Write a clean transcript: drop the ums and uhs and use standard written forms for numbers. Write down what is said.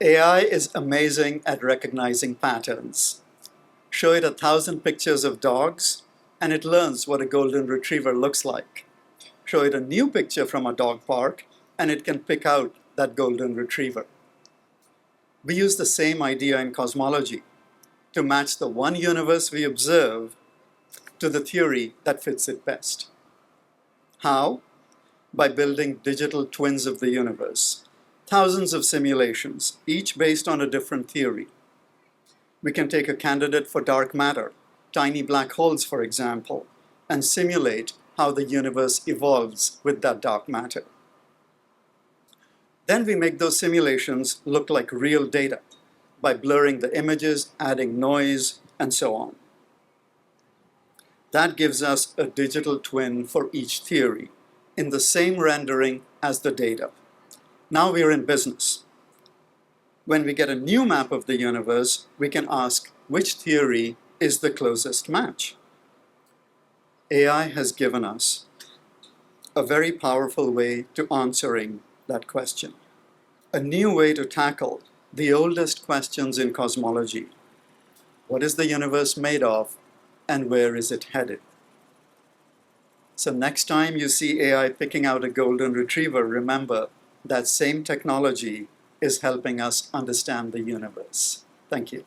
AI is amazing at recognizing patterns. Show it 1,000 pictures of dogs, and it learns what a golden retriever looks like. Show it a new picture from a dog park, and it can pick out that golden retriever. We use the same idea in cosmology to match the one universe we observe to the theory that fits it best. How? By building digital twins of the universe. Thousands of simulations, each based on a different theory. We can take a candidate for dark matter, tiny black holes for example, and simulate how the universe evolves with that dark matter. Then we make those simulations look like real data by blurring the images, adding noise, and so on. That gives us a digital twin for each theory in the same rendering as the data. Now we're in business. When we get a new map of the universe, we can ask which theory is the closest match. AI has given us a very powerful way to answering that question. A new way to tackle the oldest questions in cosmology. What is the universe made of, and where is it headed? So next time you see AI picking out a golden retriever, remember that same technology is helping us understand the universe. Thank you.